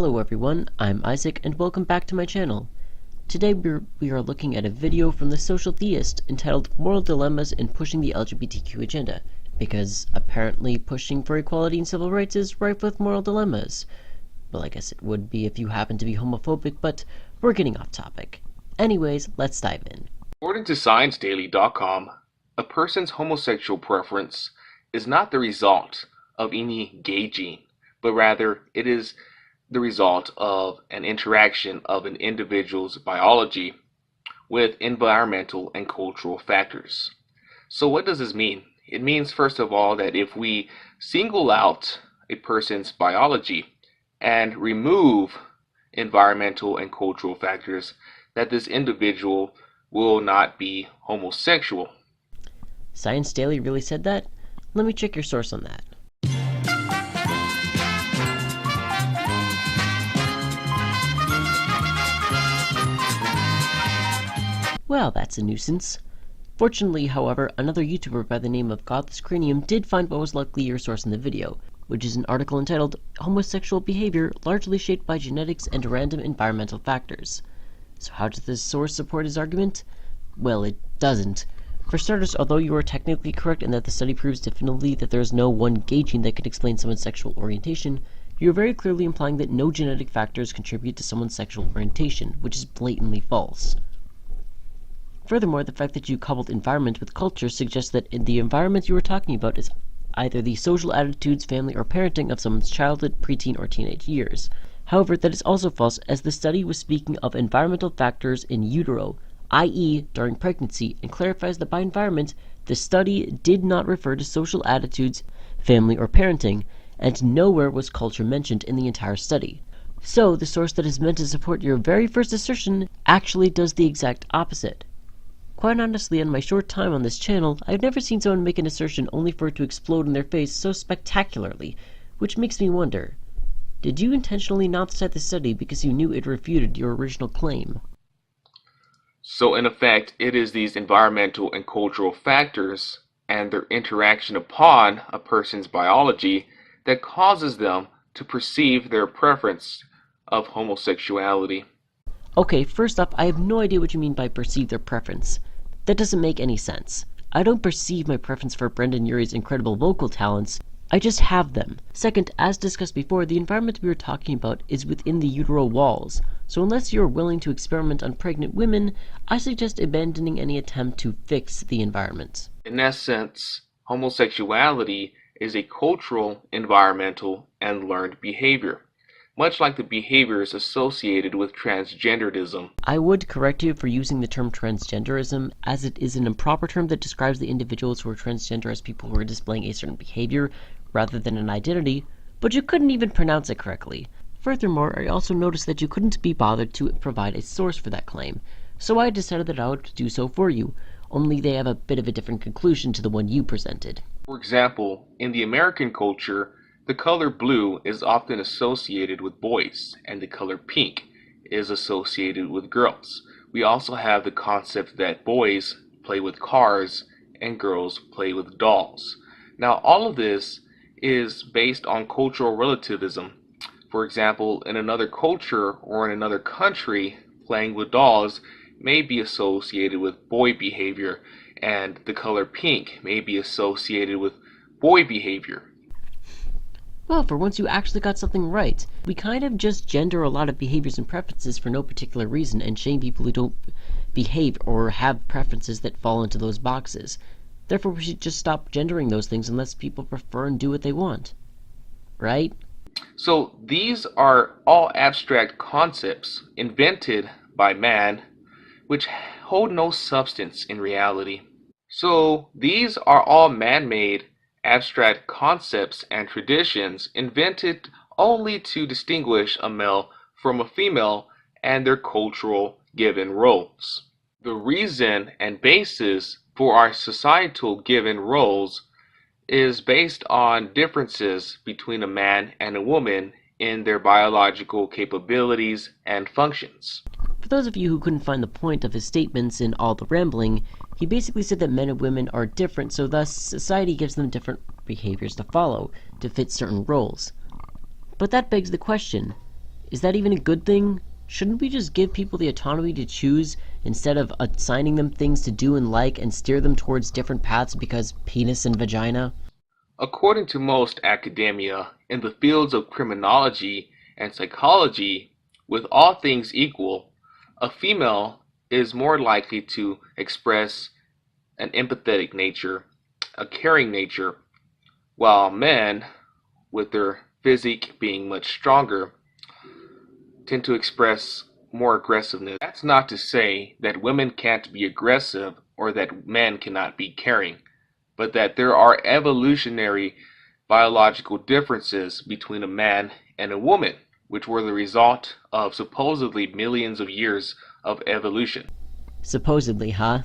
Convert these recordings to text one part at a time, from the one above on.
Hello everyone, I'm Isaac and welcome back to my channel. Today we are looking at a video from the social Theist entitled Moral Dilemmas in Pushing the LGBTQ Agenda, because apparently pushing for equality and civil rights is rife with moral dilemmas. Well, I guess it would be if you happen to be homophobic, but we're getting off topic. Anyways, let's dive in. According to ScienceDaily.com, a person's homosexual preference is not the result of any gay gene, but rather it is the result of an interaction of an individual's biology with environmental and cultural factors. So what does this mean? It means, first of all, that if we single out a person's biology and remove environmental and cultural factors, that this individual will not be homosexual. Science Daily really said that? Let me check your source on that. Well, that's a nuisance. Fortunately, however, another YouTuber by the name of Godless Cranium did find what was likely your source in the video, which is an article entitled Homosexual Behavior Largely Shaped by Genetics and Random Environmental Factors. So how does this source support his argument? Well, it doesn't. For starters, although you are technically correct in that the study proves definitively that there is no one gay gene that can explain someone's sexual orientation, you are very clearly implying that no genetic factors contribute to someone's sexual orientation, which is blatantly false. Furthermore, the fact that you coupled environment with culture suggests that in the environment you are talking about is either the social attitudes, family, or parenting of someone's childhood, preteen, or teenage years. However, that is also false, as the study was speaking of environmental factors in utero, i.e. during pregnancy, and clarifies that by environment, the study did not refer to social attitudes, family, or parenting, and nowhere was culture mentioned in the entire study. So, the source that is meant to support your very first assertion actually does the exact opposite. Quite honestly, in my short time on this channel, I've never seen someone make an assertion only for it to explode in their face so spectacularly, which makes me wonder, did you intentionally not cite the study because you knew it refuted your original claim? So in effect, it is these environmental and cultural factors and their interaction upon a person's biology that causes them to perceive their preference of homosexuality. Okay, first up, I have no idea what you mean by perceive their preference. That doesn't make any sense. I don't perceive my preference for Brendan Urie's incredible vocal talents, I just have them. Second, as discussed before, the environment we were talking about is within the uteral walls, so unless you're willing to experiment on pregnant women, I suggest abandoning any attempt to fix the environment. In essence, homosexuality is a cultural, environmental, and learned behavior, much like the behaviors associated with transgenderism. I would correct you for using the term transgenderism, as it is an improper term that describes the individuals who are transgender as people who are displaying a certain behavior rather than an identity, but you couldn't even pronounce it correctly. Furthermore, I also noticed that you couldn't be bothered to provide a source for that claim, so I decided that I would do so for you, only they have a bit of a different conclusion to the one you presented. For example, in the American culture, the color blue is often associated with boys, and the color pink is associated with girls. We also have the concept that boys play with cars and girls play with dolls. Now, all of this is based on cultural relativism. For example, in another culture or in another country, playing with dolls may be associated with boy behavior, and the color pink may be associated with boy behavior. Well, for once you actually got something right. We kind of just gender a lot of behaviors and preferences for no particular reason and shame people who don't behave or have preferences that fall into those boxes. Therefore, we should just stop gendering those things and let people prefer and do what they want. Right? So these are all abstract concepts invented by man, which hold no substance in reality. So these are all man-made abstract concepts and traditions invented only to distinguish a male from a female and their cultural given roles. The reason and basis for our societal given roles is based on differences between a man and a woman in their biological capabilities and functions. For those of you who couldn't find the point of his statements in all the rambling, he basically said that men and women are different, so thus society gives them different behaviors to follow to fit certain roles. But that begs the question, Is that even a good thing? Shouldn't we just give people the autonomy to choose instead of assigning them things to do and like and steer them towards different paths because penis and vagina? According to most academia, in the fields of criminology and psychology, with all things equal, a female is more likely to express an empathetic nature, a caring nature, while men, with their physique being much stronger, tend to express more aggressiveness. That's not to say that women can't be aggressive or that men cannot be caring, but that there are evolutionary biological differences between a man and a woman, which were the result of supposedly millions of years of evolution. Supposedly, huh?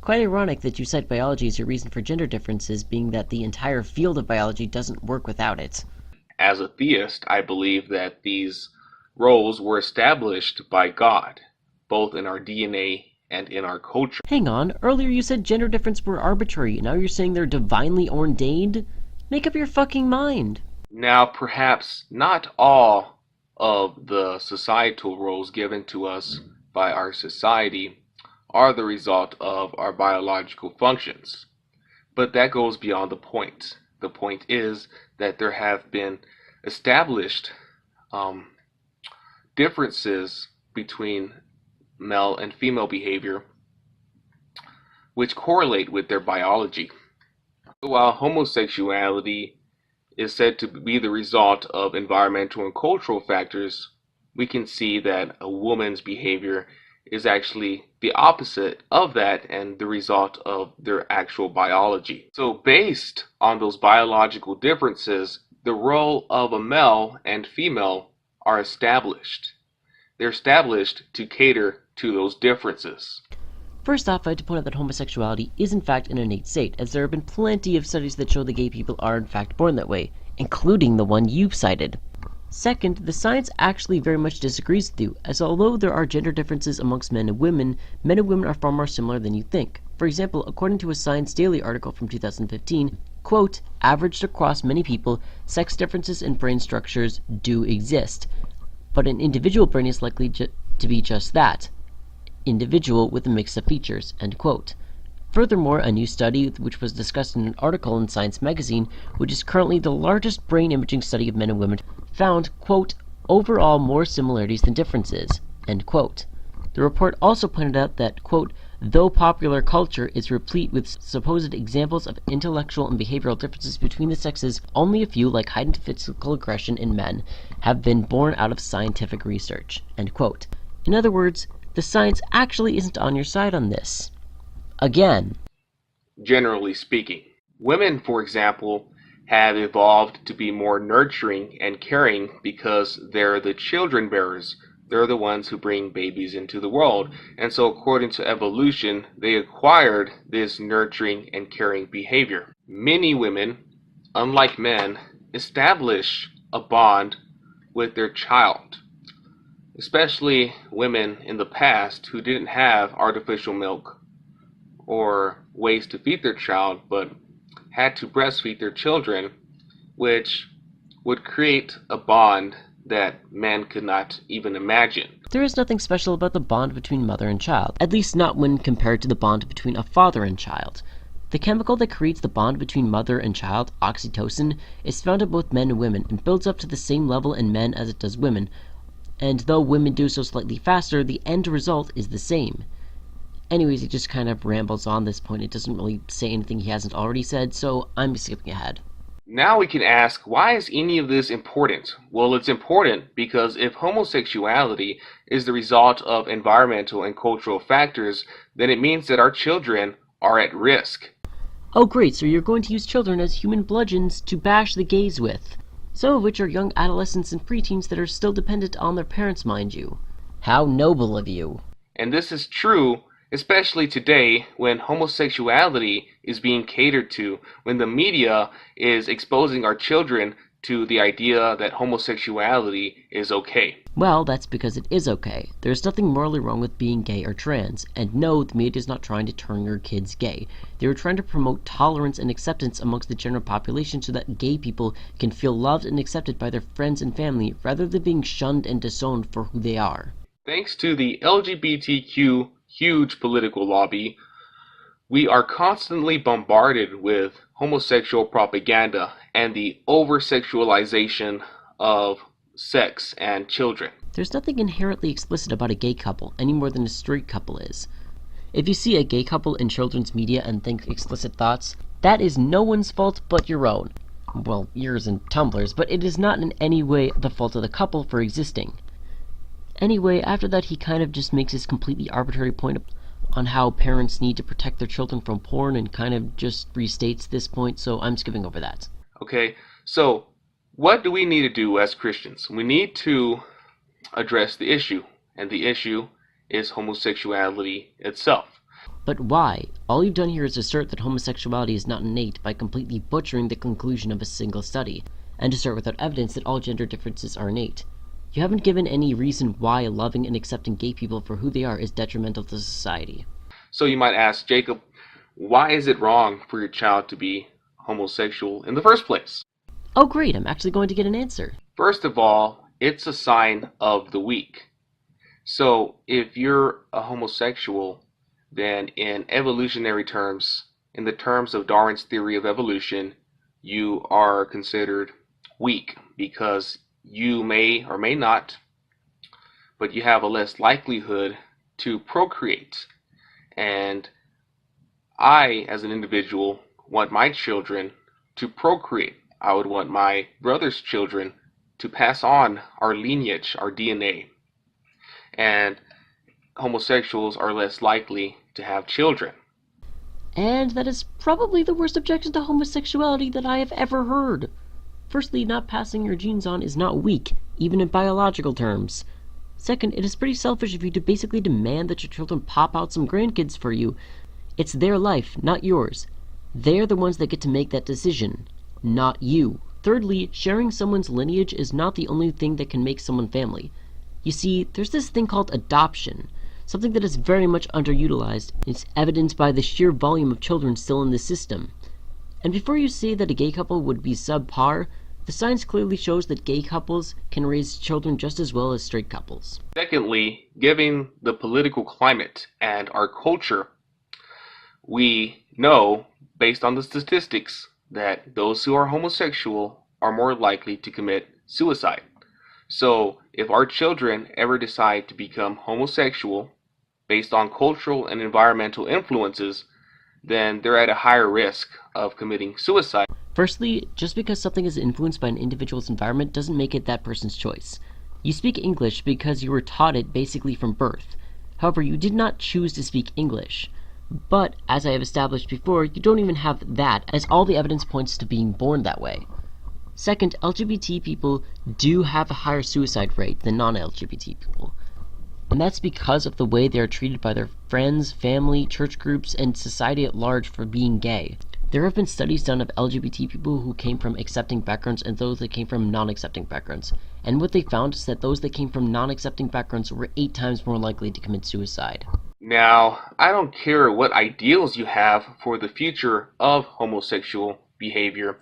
Quite ironic that you cite biology as your reason for gender differences, being that the entire field of biology doesn't work without it. As a theist, I believe that these roles were established by God, both in our DNA and in our culture. Hang on, earlier you said gender differences were arbitrary, and now you're saying they're divinely ordained? Make up your fucking mind. Now, perhaps not all of the societal roles given to us by our society are the result of our biological functions, but that goes beyond the point. The point is that there have been established differences between male and female behavior which correlate with their biology. While homosexuality is said to be the result of environmental and cultural factors, we can see that a woman's behavior is actually the opposite of that and the result of their actual biology. So based on those biological differences, the role of a male and female are established. They're established to cater to those differences. First off, I have to point out that homosexuality is in fact an innate state, as there have been plenty of studies that show that gay people are in fact born that way, including the one you cited. Second, the science actually very much disagrees with you, as although there are gender differences amongst men and women are far more similar than you think. For example, according to a Science Daily article from 2015, quote, averaged across many people, sex differences in brain structures do exist, but an individual brain is likely to be just that, individual with a mix of features, end quote. Furthermore, a new study, which was discussed in an article in Science magazine, which is currently the largest brain imaging study of men and women, found, quote, overall more similarities than differences, end quote. The report also pointed out that, quote, though popular culture is replete with supposed examples of intellectual and behavioral differences between the sexes, only a few, like heightened physical aggression in men, have been born out of scientific research, end quote. In other words, the science actually isn't on your side on this. Again. Generally speaking, women, for example, have evolved to be more nurturing and caring because they're the children bearers. They're the ones who bring babies into the world. And so according to evolution, they acquired this nurturing and caring behavior. Many women, unlike men, establish a bond with their child, especially women in the past who didn't have artificial milk or ways to feed their child, but had to breastfeed their children, which would create a bond that men could not even imagine. There is nothing special about the bond between mother and child, at least not when compared to the bond between a father and child. The chemical that creates the bond between mother and child, oxytocin, is found in both men and women and builds up to the same level in men as it does women, and though women do so slightly faster, the end result is the same. Anyways, he just kind of rambles on this point. It doesn't really say anything he hasn't already said, so I'm skipping ahead. Now we can ask, why is any of this important? Well, it's important because if homosexuality is the result of environmental and cultural factors, then it means that our children are at risk. Oh great, so you're going to use children as human bludgeons to bash the gays with. Some of which are young adolescents and preteens that are still dependent on their parents, mind you. How noble of you. And this is true especially today when homosexuality is being catered to, when the media is exposing our children to the idea that homosexuality is okay? Well, that's because it is okay. There's nothing morally wrong with being gay or trans, and no, the media is not trying to turn your kids gay. They are trying to promote tolerance and acceptance amongst the general population so that gay people can feel loved and accepted by their friends and family, rather than being shunned and disowned for who they are. Thanks to the LGBTQ huge political lobby, we are constantly bombarded with homosexual propaganda and the over-sexualization of sex and children. There's nothing inherently explicit about a gay couple, any more than a straight couple is. If you see a gay couple in children's media and think explicit thoughts, that is no one's fault but your own. Well, yours and Tumblr's, but it is not in any way the fault of the couple for existing. Anyway, after that he kind of just makes his completely arbitrary point on how parents need to protect their children from porn and kind of just restates this point, so I'm skipping over that. Okay, so what do we need to do as Christians? We need to address the issue, and the issue is homosexuality itself. But why? All you've done here is assert that homosexuality is not innate by completely butchering the conclusion of a single study, and assert without evidence that all gender differences are innate. You haven't given any reason why loving and accepting gay people for who they are is detrimental to society. So you might ask, Jacob, why is it wrong for your child to be homosexual in the first place? Oh great, I'm actually going to get an answer. First of all, it's a sign of the weak. So if you're a homosexual, then in evolutionary terms, in the terms of Darwin's theory of evolution, you are considered weak because you may or may not, but you have a less likelihood to procreate. And I, as an individual, want my children to procreate. I would want my brother's children to pass on our lineage, our DNA. And homosexuals are less likely to have children. And that is probably the worst objection to homosexuality that I have ever heard. Firstly, not passing your genes on is not weak, even in biological terms. Second, it is pretty selfish of you to basically demand that your children pop out some grandkids for you. It's their life, not yours. They're the ones that get to make that decision, not you. Thirdly, sharing someone's lineage is not the only thing that can make someone family. You see, there's this thing called adoption, something that is very much underutilized. It's evidenced by the sheer volume of children still in the system. And before you say that a gay couple would be subpar, the science clearly shows that gay couples can raise children just as well as straight couples. Secondly, given the political climate and our culture, we know, based on the statistics, that those who are homosexual are more likely to commit suicide. So if our children ever decide to become homosexual, based on cultural and environmental influences, then they're at a higher risk of committing suicide. Firstly, just because something is influenced by an individual's environment doesn't make it that person's choice. You speak English because you were taught it basically from birth. However, you did not choose to speak English. But, as I have established before, you don't even have that, as all the evidence points to being born that way. Second, LGBT people do have a higher suicide rate than non-LGBT people. And that's because of the way they are treated by their friends, family, church groups, and society at large for being gay. There have been studies done of LGBT people who came from accepting backgrounds and those that came from non-accepting backgrounds. And what they found is that those that came from non-accepting backgrounds were 8 times more likely to commit suicide. Now, I don't care what ideals you have for the future of homosexual behavior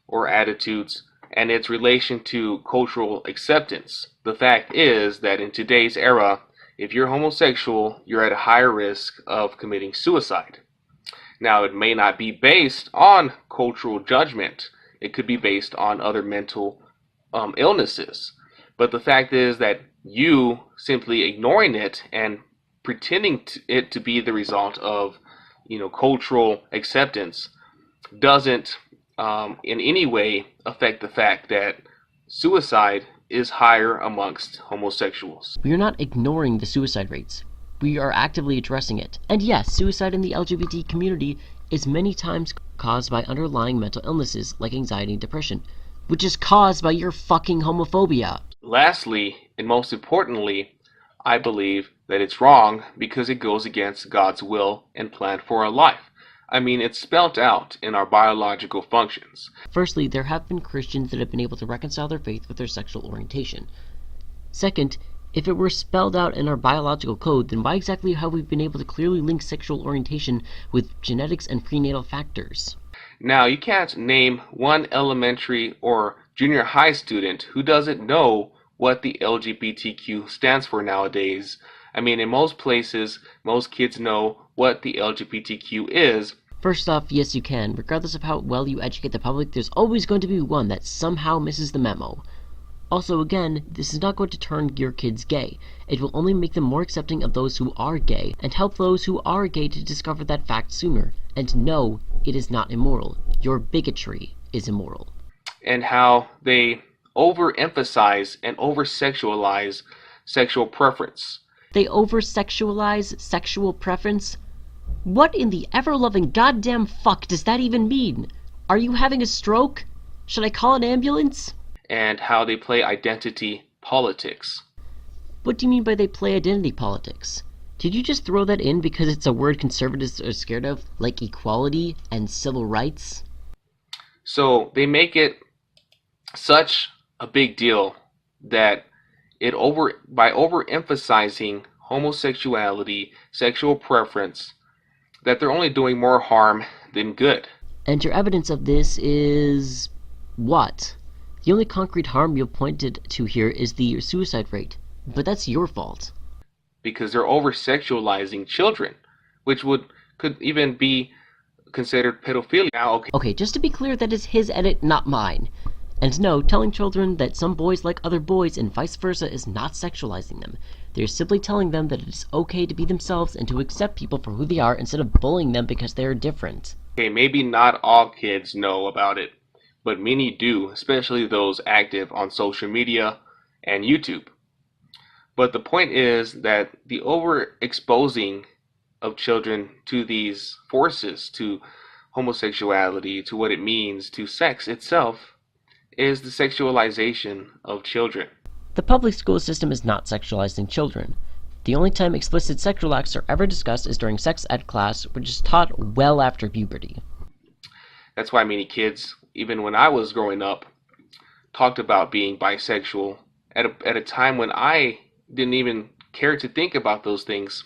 or attitudes and its relation to cultural acceptance. The fact is that in today's era, if you're homosexual, you're at a higher risk of committing suicide. Now, it may not be based on cultural judgment. It could be based on other mental illnesses. But the fact is that you simply ignoring it and pretending it to be the result of, cultural acceptance doesn't in any way affect the fact that suicide is higher amongst homosexuals. We are not ignoring the suicide rates. We are actively addressing it. And yes, suicide in the LGBT community is many times caused by underlying mental illnesses like anxiety and depression, which is caused by your fucking homophobia. Lastly, and most importantly, I believe that it's wrong because it goes against God's will and plan for our life. I mean, it's spelt out in our biological functions. Firstly, there have been Christians that have been able to reconcile their faith with their sexual orientation. Second, if it were spelled out in our biological code, then why exactly have we been able to clearly link sexual orientation with genetics and prenatal factors? Now, you can't name one elementary or junior high student who doesn't know what the LGBTQ stands for nowadays. I mean, in most places, most kids know what the LGBTQ is. First off, yes you can. Regardless of how well you educate the public, there's always going to be one that somehow misses the memo. Also, again, this is not going to turn your kids gay. It will only make them more accepting of those who are gay, and help those who are gay to discover that fact sooner. And no, it is not immoral. Your bigotry is immoral. And how they overemphasize and oversexualize sexual preference. They over-sexualize sexual preference? What in the ever-loving goddamn fuck does that even mean? Are you having a stroke? Should I call an ambulance? And how they play identity politics. What do you mean by they play identity politics? Did you just throw that in because it's a word conservatives are scared of, like equality and civil rights? So they make it such a big deal that by overemphasizing homosexuality, sexual preference, that they're only doing more harm than good. And your evidence of this is what? The only concrete harm you've pointed to here is the suicide rate, but that's your fault. Because they're over-sexualizing children, which could even be considered pedophilia. Now, Okay, just to be clear, that is his edit, not mine. And no, telling children that some boys like other boys and vice versa is not sexualizing them. They're simply telling them that it is okay to be themselves and to accept people for who they are instead of bullying them because they are different. Okay, maybe not all kids know about it, but many do, especially those active on social media and YouTube. But the point is that the overexposing of children to these forces, to homosexuality, to what it means, to sex itself, is the sexualization of children. The public school system is not sexualizing children. The only time explicit sexual acts are ever discussed is during sex ed class, which is taught well after puberty. That's why many kids, even when I was growing up, talked about being bisexual at a time when I didn't even care to think about those things.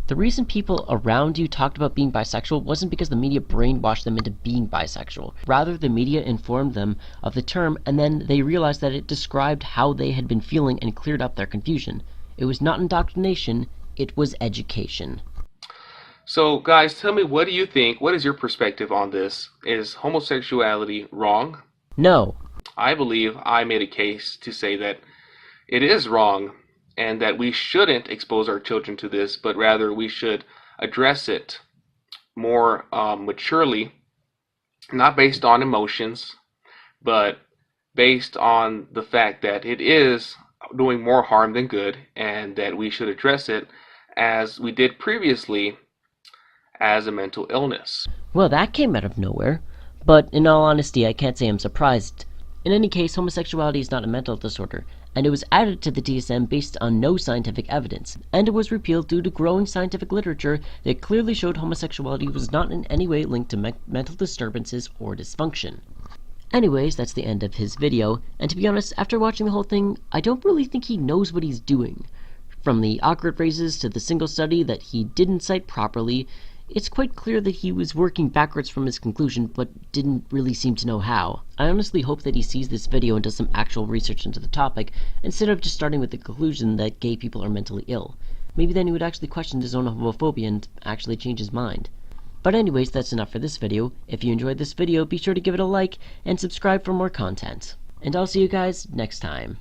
The reason people around you talked about being bisexual wasn't because the media brainwashed them into being bisexual. Rather, the media informed them of the term, and then they realized that it described how they had been feeling and cleared up their confusion. It was not indoctrination, it was education. So, guys, tell me, what do you think? What is your perspective on this? Is homosexuality wrong? No. I believe I made a case to say that it is wrong, and that we shouldn't expose our children to this, but rather we should address it more maturely, not based on emotions, but based on the fact that it is doing more harm than good, and that we should address it as we did previously as a mental illness. Well, that came out of nowhere. But in all honesty, I can't say I'm surprised. In any case, homosexuality is not a mental disorder, and it was added to the DSM based on no scientific evidence, and it was repealed due to growing scientific literature that clearly showed homosexuality was not in any way linked to mental disturbances or dysfunction. Anyways, that's the end of his video, and to be honest, after watching the whole thing, I don't really think he knows what he's doing. From the awkward phrases to the single study that he didn't cite properly, it's quite clear that he was working backwards from his conclusion, but didn't really seem to know how. I honestly hope that he sees this video and does some actual research into the topic, instead of just starting with the conclusion that gay people are mentally ill. Maybe then he would actually question his own homophobia and actually change his mind. But anyways, that's enough for this video. If you enjoyed this video, be sure to give it a like, and subscribe for more content. And I'll see you guys next time.